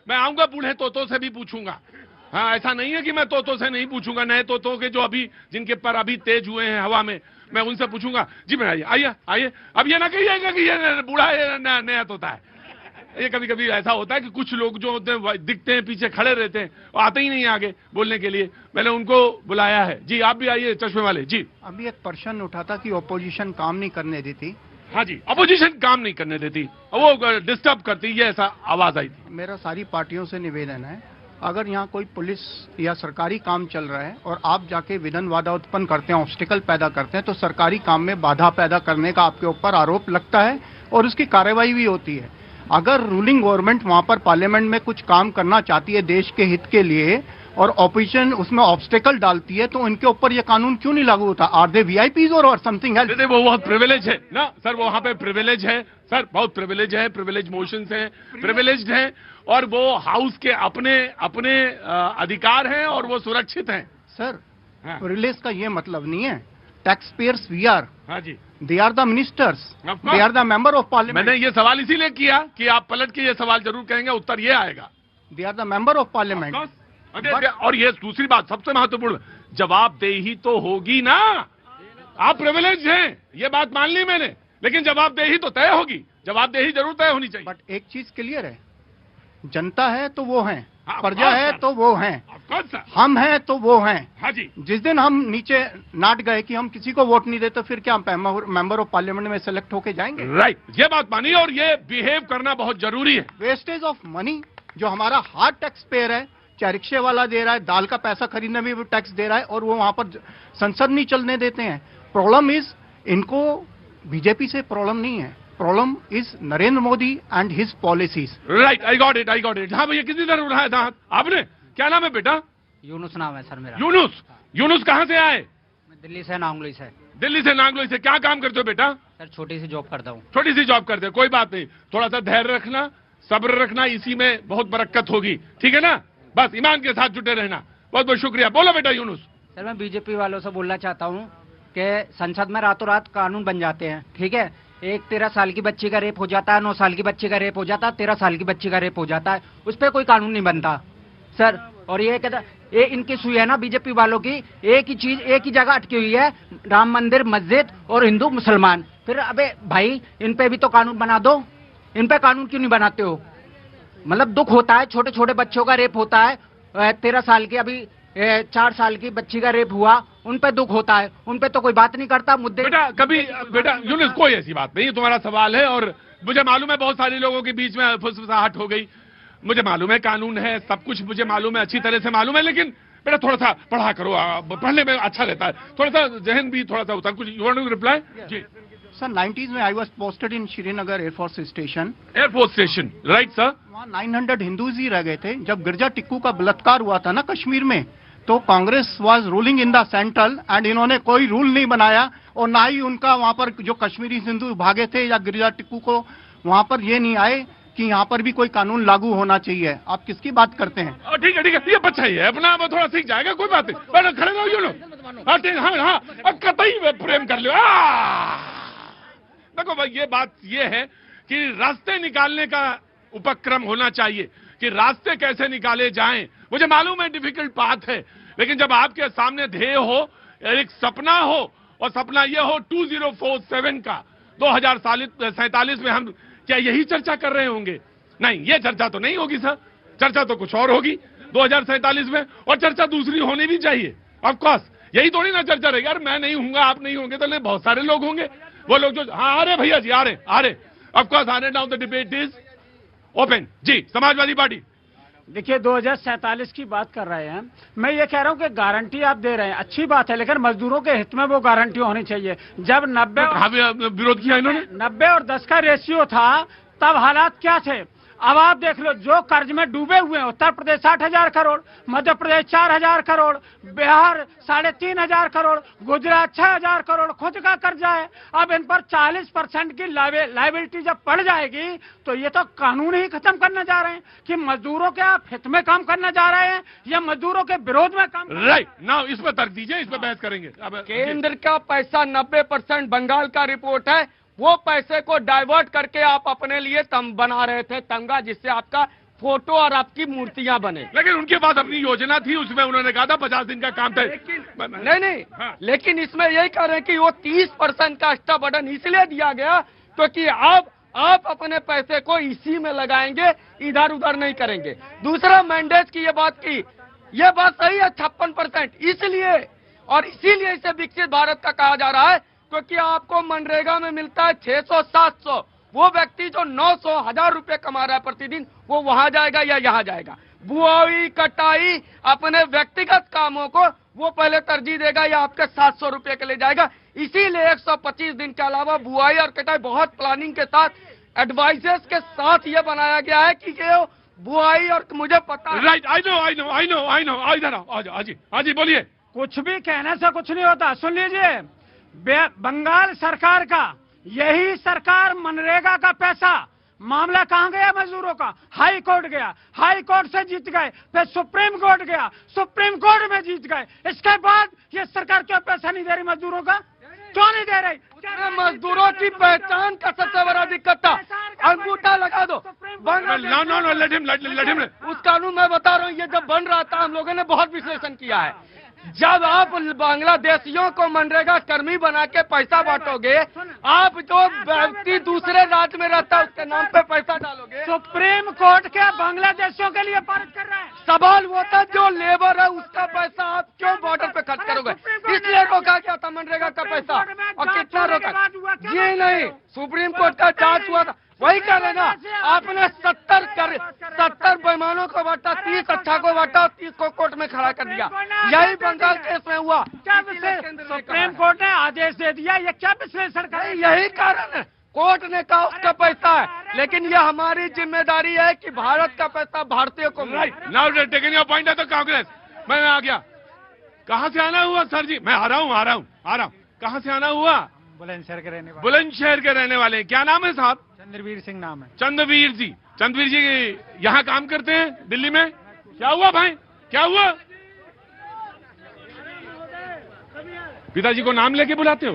मैं आऊंगा बूढ़े तोतों से भी पूछूंगा। हाँ, ऐसा नहीं है कि मैं तोतों से नहीं पूछूंगा, नए तोतों के जो अभी जिनके पर अभी तेज हुए हैं हवा में, मैं उनसे पूछूंगा। जी मैं आइए आइए आइए। अब ये ना कहिएगा कि ये बूढ़ा नया तोता है। ये कभी कभी ऐसा होता है कि कुछ लोग जो होते हैं दिखते हैं पीछे खड़े रहते हैं, वो आते ही नहीं आगे बोलने के लिए। मैंने उनको बुलाया है। जी आप भी आइए चश्मे वाले। जी अभी एक प्रश्न उठा था कि ऑपोजिशन काम नहीं करने देती। हाँ जी, अपोजिशन काम नहीं करने देती, वो डिस्टर्ब करती है, ऐसा आवाज आई थी। मेरा सारी पार्टियों से निवेदन है, अगर यहाँ कोई पुलिस या सरकारी काम चल रहा है और आप जाके विघ्न उत्पन्न करते हैं, ऑब्स्टिकल पैदा करते हैं, तो सरकारी काम में बाधा पैदा करने का आपके ऊपर आरोप लगता है और उसकी कार्रवाई भी होती है। अगर रूलिंग गवर्नमेंट वहां पर पार्लियामेंट में कुछ काम करना चाहती है देश के हित के लिए और ऑपोजिशन उसमें ऑब्स्टिकल डालती है, तो इनके ऊपर ये कानून क्यों नहीं लागू होता? आर दे वीआईपीज और समथिंग एल्स? वो बहुत प्रिविलेज है ना सर, वहां पे प्रिविलेज है सर, बहुत प्रिविलेज है, प्रिविलेज मोशंस हैं, प्रिविलेज्ड हैं, और वो हाउस के अपने अपने अधिकार हैं और वो सुरक्षित हैं सर। हाँ। प्रिविलेज का ये मतलब नहीं है टैक्स पेयर्स वी आर, हाँ जी, they are the ministers, they are the member of parliament. मैंने ये सवाल इसीलिए किया कि आप पलट के ये सवाल जरूर कहेंगे, उत्तर ये आएगा। They are the member of parliament. और ये दूसरी बात सबसे महत्वपूर्ण, जवाबदेही तो होगी ना। आप प्रिविलेज हैं, ये बात मान ली मैंने, लेकिन जवाबदेही तो तय होगी, जवाबदेही जरूर तय होनी चाहिए। बट एक चीज क्लियर है, जनता है तो वो है, हाँ, प्रजा है तो वो है, हम हैं तो वो हैं। हाँ जी, जिस दिन हम नीचे नाट गए कि हम किसी को वोट नहीं देते, फिर क्या हम मेंबर ऑफ पार्लियामेंट में सेलेक्ट होके जाएंगे? राइट, ये बात मानी, और ये बिहेव करना बहुत जरूरी है। वेस्टेज ऑफ मनी, जो हमारा हार्ड टैक्स पेयर है, चाहे रिक्शे वाला दे रहा है, दाल का पैसा खरीदने में भी टैक्स दे रहा है, और वो वहां पर संसद नहीं चलने देते हैं। प्रॉब्लम इज, इनको बीजेपी से प्रॉब्लम नहीं है, problem is Narendra Modi and his policies. Right, I got it, I got it. हाँ भैया, कितनी देर उठाया था आपने? क्या नाम है बेटा? यूनुस नाम है सर मेरा। यूनुस, यूनुस कहाँ से आए? मैं दिल्ली से, नांगलोई से। दिल्ली से, नांगलोई से। क्या काम करते हो बेटा? सर छोटी सी जॉब करता हूँ। छोटी सी जॉब करते हो, कोई बात नहीं, थोड़ा सा धैर्य रखना, सब्र रखना, इसी में बहुत बरकत होगी, ठीक है ना? बस ईमान के साथ जुटे रहना। बहुत बहुत शुक्रिया। बोलो बेटा यूनुस। सर मैं बीजेपी वालों से बोलना चाहता हूँ कि संसद में रातों रात कानून बन जाते हैं, ठीक है? एक 13 साल की बच्ची का रेप हो जाता है, 9 साल की बच्ची का रेप हो जाता है, 13 साल की बच्ची का रेप हो जाता है, उस पर कोई कानून नहीं बनता सर। और ये कहता, ये इनकी सुई है ना बीजेपी वालों की, एक ही चीज एक ही जगह अटकी हुई है, राम मंदिर, मस्जिद और हिंदू मुसलमान। फिर अबे भाई, इन पे भी तो कानून बना दो, इन पे कानून क्यों नहीं बनाते हो? मतलब दुख होता है, छोटे छोटे बच्चों का रेप होता है, 13 साल की, अभी 4 साल की बच्ची का रेप हुआ, उन पे दुख होता है, उन पे तो कोई बात नहीं करता। मुद्दे बेटा कभी, बेटा यूनुस कोई ऐसी बात नहीं, तुम्हारा सवाल है और मुझे मालूम है बहुत सारे लोगों के बीच में फुसफुसाहट हो गई, मुझे मालूम है, कानून है, सब कुछ मुझे मालूम है, अच्छी तरह से मालूम है, लेकिन बेटा थोड़ा सा पढ़ा करो, पढ़ने में अच्छा रहता है, थोड़ा सा जहन भी थोड़ा सा होता है। कुछ यू वांट टू रिप्लाई? जी सर, 90s में I was posted in Srinagar air force station. Air force station, right sir. वहाँ 900 हिंदूज ही रह गए थे जब गिरजा टिक्कू का बलात्कार हुआ था ना कश्मीर में, तो Congress was ruling in the central and इन्होंने कोई रूल नहीं बनाया, और ना ही उनका वहां पर जो कश्मीरी हिंदू भागे थे या गिरजा टिक्कू को वहां पर ये नहीं आए कि यहाँ पर भी कोई कानून लागू होना चाहिए। आप किसकी बात करते हैं? ठीक है ठीक है, ये बच्चा ही है अपना, अब थोड़ा सीख जाएगा, कोई बात नहीं। बैठो, खड़े रहो यूँ लो। हाँ हाँ, अब कतई प्रेम कर लो। देखो भाई, ये बात ये है कि रास्ते निकालने का उपक्रम होना चाहिए कि रास्ते कैसे निकाले जाएं। मुझे मालूम है डिफिकल्ट बात है, लेकिन जब आपके सामने ध्येय हो, एक सपना हो, और सपना ये हो 2047 का, 2047 में हम क्या यही चर्चा कर रहे होंगे? नहीं, ये चर्चा तो नहीं होगी सर, चर्चा तो कुछ और होगी 2047 में, और चर्चा दूसरी होनी भी चाहिए। ऑफ कोर्स यही थोड़ी ना चर्चा रहेगी, यार मैं नहीं हूंगा, आप नहीं होंगे, तो बहुत सारे लोग होंगे, वो लोग जो, हाँ आ रहे भैया जी, आ रहे ऑफ कोर्स आ रहे। Now the debate is open. जी, समाजवादी पार्टी। देखिए 2047 की बात कर रहे हैं, मैं ये कह रहा हूं कि गारंटी आप दे रहे हैं, अच्छी बात है, लेकिन मजदूरों के हित में वो गारंटी होनी चाहिए। जब 90 विरोध किया इन्होंने, 90 और 10 का रेशियो था, तब हालात क्या थे? अब आप देख लो, जो कर्ज में डूबे हुए हैं, उत्तर प्रदेश 60,000 करोड़, मध्य प्रदेश 4,000 करोड़, बिहार 3,500 करोड़, गुजरात 6,000 करोड़ खुद का कर्जा है। अब इन पर 40% की लाइबिलिटी जब पड़ जाएगी, तो ये तो कानून ही खत्म करने जा रहे हैं कि मजदूरों के आप हित में काम करने जा रहे हैं या मजदूरों के विरोध में काम। राइट, नाउ इस पर तर्क दीजिए, इस पर बहस करेंगे। अब केंद्र का पैसा 90% बंगाल का रिपोर्ट है, वो पैसे को डाइवर्ट करके आप अपने लिए बना रहे थे तमगा, जिससे आपका फोटो और आपकी मूर्तियां बने। लेकिन उनके पास अपनी योजना थी, उसमें उन्होंने कहा था 50 दिन का काम था। नहीं हाँ। लेकिन इसमें यही कह रहे हैं कि वो 30% का एक्स्ट्रा बर्डन इसलिए दिया गया क्योंकि आप अपने पैसे को इसी में लगाएंगे, इधर उधर नहीं करेंगे। दूसरा मैंडेज की ये बात सही है 56%, इसलिए और इसीलिए इसे विकसित भारत का कहा जा रहा है क्योंकि आपको मनरेगा में मिलता है 600-700। वो व्यक्ति जो 900-1000 रुपए कमा रहा है प्रतिदिन, वो वहां जाएगा या यहाँ जाएगा? बुआई कटाई अपने व्यक्तिगत कामों को वो पहले तरजीह देगा या आपके 700 रुपए के लिए जाएगा। इसीलिए 125 दिन के अलावा बुआई और कटाई बहुत प्लानिंग के साथ, एडवाइजर्स के साथ ये बनाया गया है कि ये बुआई और मुझे पता है। राइट, आई नो, इधर आओ, हाँ जी बोलिए। कुछ भी कहने से कुछ नहीं होता। सुन लीजिए, बंगाल सरकार का यही सरकार मनरेगा का पैसा, मामला कहां गया मजदूरों का? हाई कोर्ट गया, हाई कोर्ट से जीत गए, फिर सुप्रीम कोर्ट गया, सुप्रीम कोर्ट में जीत गए। इसके बाद ये सरकार क्यों पैसा नहीं दे रही मजदूरों का? क्यों नहीं दे रही? मजदूरों की पहचान का सबसे बड़ा दिक्कत था। अंगूठा लगा दो। No, let him. उस कानून में बता रहा हूँ, ये जब बन रहा था हम लोगों ने बहुत विश्लेषण किया है। जब आप बांग्लादेशियों को मनरेगा कर्मी बना के पैसा बांटोगे, आप जो व्यक्ति दूसरे राज्य में रहता है उसके नाम पे पैसा डालोगे। सुप्रीम कोर्ट के बांग्लादेशियों के लिए पारित कर रहा है। सवाल वो था जो लेबर है उसका पैसा आप क्यों बॉर्डर पे खर्च करोगे? इसलिए रोका गया था मनरेगा का पैसा। और कितना रोका? ये नहीं, सुप्रीम कोर्ट का जांच हुआ था। वही कह रहे ना, आपने 70 बेईमानों को बांटा, 30 अच्छा को बांटा और 30 को कोर्ट में खड़ा कर दिया। यही बंगाल केस में हुआ। सुप्रीम कोर्ट ने आदेश दे दिया, ये क्या विश्लेषण कर? यही कारण है, कोर्ट ने कहा उसका पैसा है, लेकिन ये हमारी जिम्मेदारी है कि भारत का पैसा भारतीयों को। Right, now taking your point है तो कांग्रेस, मैं आ गया। कहाँ से आना हुआ सर जी? मैं आ रहा हूँ। कहाँ से आना हुआ? बुलंदशहर के रहने वाले। बुलंदशहर के रहने वाले। क्या नाम है साहब? चंद्रवीर सिंह नाम है। चंद्रवीर जी यहाँ काम करते हैं दिल्ली में? क्या हुआ भाई, क्या हुआ? पिताजी को नाम लेके बुलाते हो?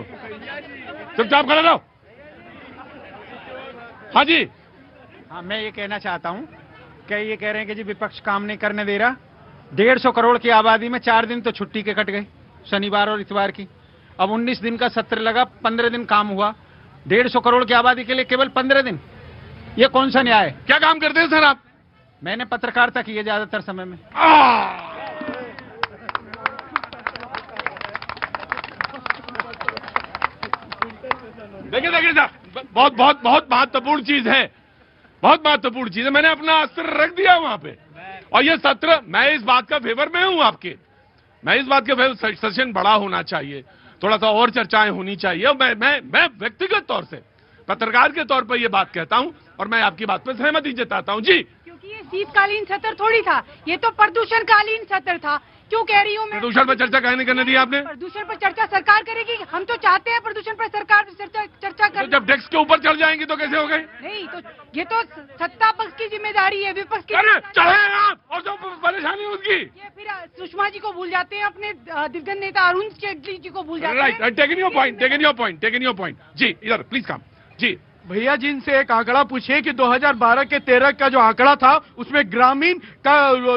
चुपचाप खड़े रहो। हाँ जी। हाँ, मैं ये कहना चाहता हूँ कि ये कह रहे हैं कि जी विपक्ष काम नहीं करने दे रहा। 150 करोड़ की आबादी में 4 दिन तो छुट्टी के कट गए, शनिवार और इतवार की। अब 19 दिन का सत्र लगा, 15 दिन काम हुआ। 150 करोड़ की आबादी के लिए केवल 15 दिन, ये कौन सा न्याय है? क्या काम करते हैं सर आप? मैंने पत्रकारिता की है ज्यादातर समय में। देखिए साहब, बहुत महत्वपूर्ण चीज है, बहुत महत्वपूर्ण चीज है। मैंने अपना अस्त्र रख दिया वहां पे, और ये सत्र, मैं इस बात का फेवर में हूं आपके, मैं इस बात के फेवर, सेशन बड़ा होना चाहिए, थोड़ा सा और चर्चाएं होनी चाहिए। और मैं व्यक्तिगत तौर से पत्रकार के तौर पर ये बात कहता हूं और मैं आपकी बात पर सहमति जताता हूं जी। क्योंकि ये शीतकालीन सत्र थोड़ी था, ये तो प्रदूषणकालीन सत्र था। क्यों कह रही हूँ मैं? प्रदूषण पर चर्चा कहने करने दी आपने? प्रदूषण पर चर्चा सरकार करेगी, हम तो चाहते हैं प्रदूषण पर सरकार चर्चा कर। तो जब डेस्क के ऊपर चढ़ जाएंगी तो कैसे हो गए? नहीं, तो ये तो सत्ता पक्ष की जिम्मेदारी है, विपक्ष की। अरे चढ़े आप, और जो परेशानी उसकी। ये फिर सुषमा जी को भूल जाते हैं, अपने दिग्गज नेता अरुण जेटली जी को भूल जाते हैं। राइट, टेकिंग योर पॉइंट जी, इधर प्लीज कम जी। भैया जी इनसे एक आंकड़ा पूछिए कि 2012 के 13 का जो आंकड़ा था उसमें ग्रामीण का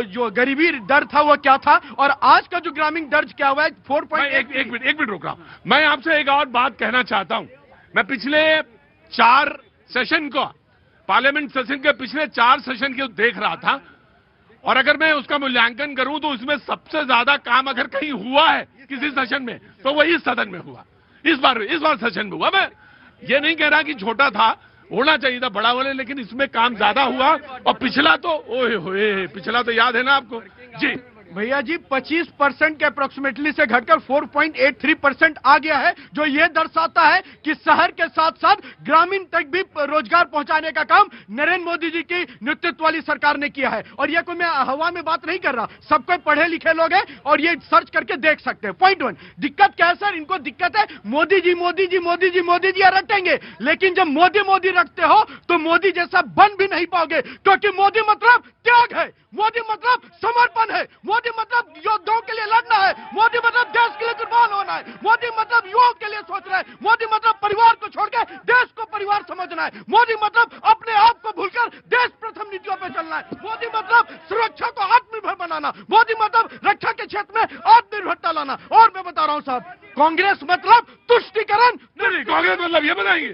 जो गरीबी दर था वो क्या था, और आज का जो ग्रामीण दर्ज क्या हुआ है 4. एक मिनट रोक रहा हूं। मैं आपसे एक और बात कहना चाहता हूं। मैं पिछले 4 सेशन को, पार्लियामेंट सेशन के पिछले 4 सेशन को देख रहा था, और अगर मैं उसका मूल्यांकन करूं तो उसमें सबसे ज्यादा काम अगर कहीं हुआ है किसी सेशन में तो वही सदन में हुआ। इस बार सेशन में हुआ। मैं ये नहीं कह रहा कि छोटा था, होना चाहिए था बड़ा वाले, लेकिन इसमें काम ज्यादा हुआ। और पिछला तो ओए होए, पिछला तो याद है ना आपको जी? भैया जी 25% के अप्रोक्सीमेटली से घटकर 4.83% आ गया है, जो ये दर्शाता है कि शहर के साथ साथ ग्रामीण तक भी रोजगार पहुंचाने का काम नरेंद्र मोदी जी की नेतृत्व वाली सरकार ने किया है। और ये कोई मैं हवा में बात नहीं कर रहा, सब कोई पढ़े लिखे लोग हैं और ये सर्च करके देख सकते हैं। पॉइंट 1, दिक्कत क्या है सर? इनको दिक्कत है मोदी जी रटेंगे, लेकिन जब मोदी रखते हो तो मोदी जैसा बन भी नहीं पाओगे, क्योंकि मोदी मतलब त्याग है, मोदी मतलब समर्पण है, मोदी मतलब योद्धाओं के लिए लड़ना है, मोदी मतलब देश के लिए कुर्बान होना है, मोदी मतलब युवाओं के लिए सोच रहा है, मोदी मतलब परिवार को छोड़कर देश को परिवार समझना है, मोदी मतलब अपने आप को भूलकर देश प्रथम नीतियों पे चलना है, मोदी बनाना, मोदी मतलब रक्षा के क्षेत्र में आत्मनिर्भरता लाना। और मैं बता रहा हूं साहब, कांग्रेस मतलब तुष्टीकरण। नहीं, कांग्रेस मतलब ये बनाएंगे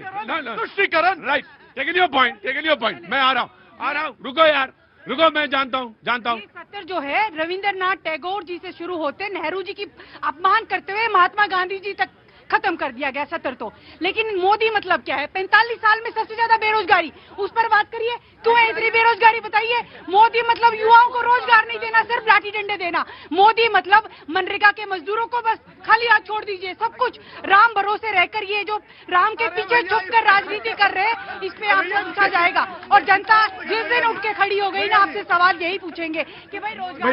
तुष्टीकरण। Right, taken your point. मैं आ रहा हूं, रुको यार, रुको, मैं जानता हूं। ये सत्र जो है रविंद्रनाथ टैगोर जी से शुरू होते नेहरू जी की अपमान करते हुए महात्मा गांधी जी तक खत्म कर दिया गया सत्र तो। लेकिन मोदी मतलब क्या है? 45 साल में सबसे ज्यादा बेरोजगारी, उस पर बात करिए। क्यों है इतनी बेरोजगारी बताइए? मोदी मतलब युवाओं को रोजगार नहीं देना, सिर्फ लाठी डंडे देना। मोदी मतलब मनरेगा के मजदूरों को बस खाली हाथ छोड़ दीजिए। सब कुछ राम भरोसे रहकर ये जो राम के पीछे छुपकर राजनीति कर रहे हैं, इस पे आपसे पूछा जाएगा। और जनता जिस दिन उठ के खड़ी हो गई ना, आपसे सवाल यही पूछेंगे कि भाई रोजगार